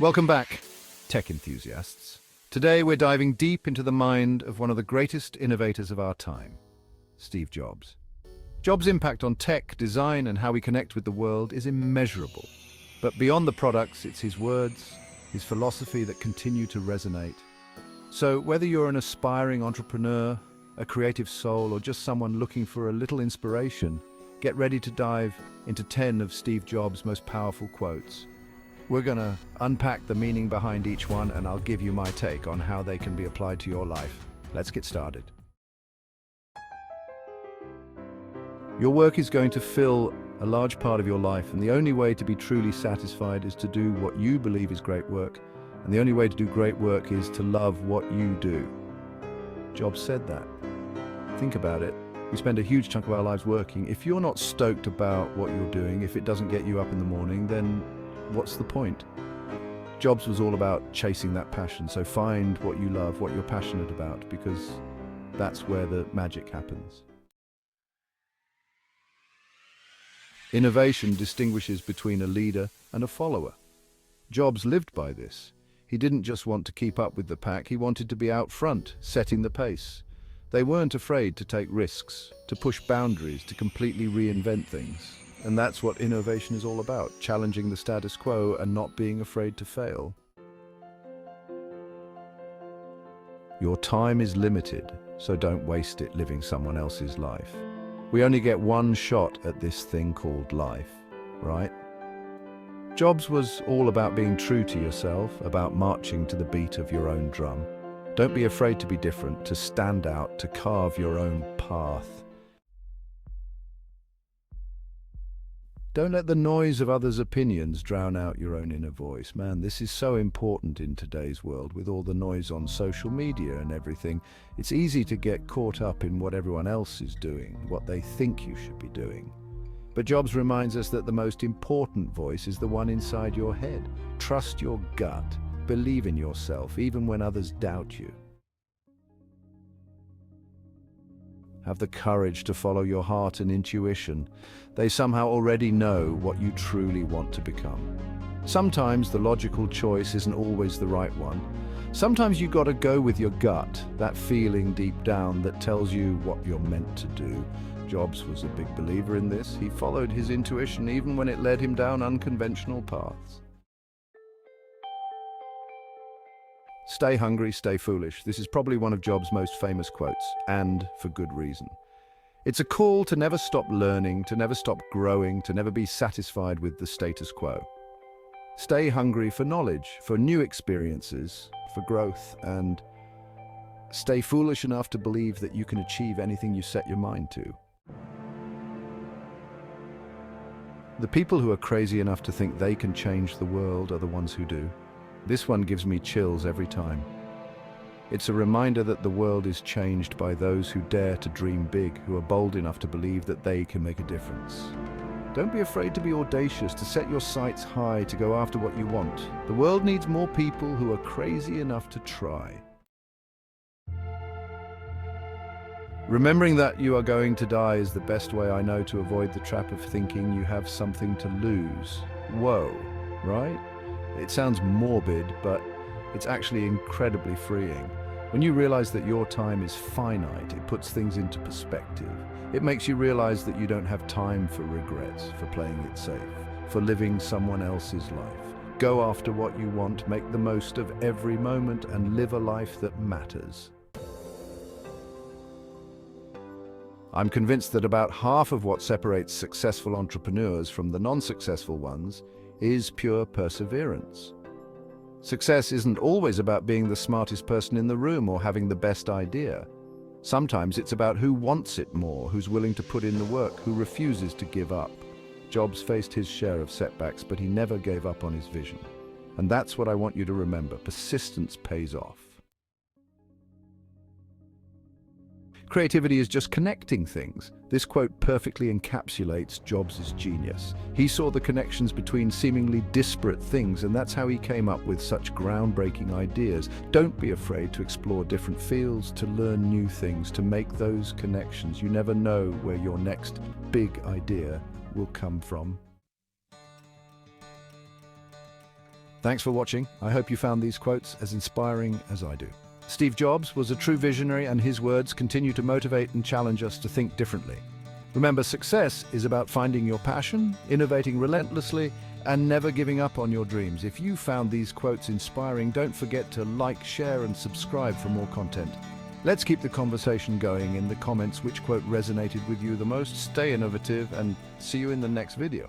Welcome back, tech enthusiasts. Today we're diving deep into the mind of one of the greatest innovators of our time, Steve Jobs. Jobs' impact on tech, design, and how we connect with the world is immeasurable. But beyond the products, it's his words, his philosophy that continue to resonate. So whether you're an aspiring entrepreneur, a creative soul, or just someone looking for a little inspiration, get ready to dive into 10 of Steve Jobs' most powerful quotes. We're going to unpack the meaning behind each one, and I'll give you my take on how they can be applied to your life. Let's get started. Your work is going to fill a large part of your life, and the only way to be truly satisfied is to do what you believe is great work, and the only way to do great work is to love what you do. Jobs said that. Think about it. We spend a huge chunk of our lives working. If you're not stoked about what you're doing, if it doesn't get you up in the morning, then what's the point? Jobs was all about chasing that passion. So find what you love, what you're passionate about, because that's where the magic happens. Innovation distinguishes between a leader and a follower. Jobs lived by this. He didn't just want to keep up with the pack, he wanted to be out front, setting the pace. They weren't afraid to take risks, to push boundaries, to completely reinvent things. And that's what innovation is all about, challenging the status quo and not being afraid to fail. Your time is limited, so don't waste it living someone else's life. We only get one shot at this thing called life, right? Jobs was all about being true to yourself, about marching to the beat of your own drum. Don't be afraid to be different, to stand out, to carve your own path. Don't let the noise of others' opinions drown out your own inner voice. Man, this is so important in today's world with all the noise on social media and everything. It's easy to get caught up in what everyone else is doing, what they think you should be doing. But Jobs reminds us that the most important voice is the one inside your head. Trust your gut. Believe in yourself, even when others doubt you. Have the courage to follow your heart and intuition. They somehow already know what you truly want to become. Sometimes the logical choice isn't always the right one. Sometimes you've got to go with your gut, that feeling deep down that tells you what you're meant to do. Jobs was a big believer in this. He followed his intuition even when it led him down unconventional paths. Stay hungry, stay foolish. This is probably one of Jobs' most famous quotes, and for good reason. It's a call to never stop learning, to never stop growing, to never be satisfied with the status quo. Stay hungry for knowledge, for new experiences, for growth, and stay foolish enough to believe that you can achieve anything you set your mind to. The people who are crazy enough to think they can change the world are the ones who do. This one gives me chills every time. It's a reminder that the world is changed by those who dare to dream big, who are bold enough to believe that they can make a difference. Don't be afraid to be audacious, to set your sights high, to go after what you want. The world needs more people who are crazy enough to try. Remembering that you are going to die is the best way I know to avoid the trap of thinking you have something to lose. Whoa, right? It sounds morbid, but it's actually incredibly freeing. When you realize that your time is finite, it puts things into perspective. It makes you realize that you don't have time for regrets, for playing it safe, for living someone else's life. Go after what you want, make the most of every moment, and live a life that matters. I'm convinced that about half of what separates successful entrepreneurs from the non-successful ones is pure perseverance. Success isn't always about being the smartest person in the room or having the best idea. Sometimes it's about who wants it more, who's willing to put in the work, who refuses to give up. Jobs faced his share of setbacks, but he never gave up on his vision. And that's what I want you to remember. Persistence pays off. Creativity is just connecting things. This quote perfectly encapsulates Jobs' genius. He saw the connections between seemingly disparate things, and that's how he came up with such groundbreaking ideas. Don't be afraid to explore different fields, to learn new things, to make those connections. You never know where your next big idea will come from. Thanks for watching. I hope you found these quotes as inspiring as I do. Steve Jobs was a true visionary, and his words continue to motivate and challenge us to think differently. Remember, success is about finding your passion, innovating relentlessly, and never giving up on your dreams. If you found these quotes inspiring, don't forget to like, share, and subscribe for more content. Let's keep the conversation going in the comments. Which quote resonated with you the most? Stay innovative, and see you in the next video.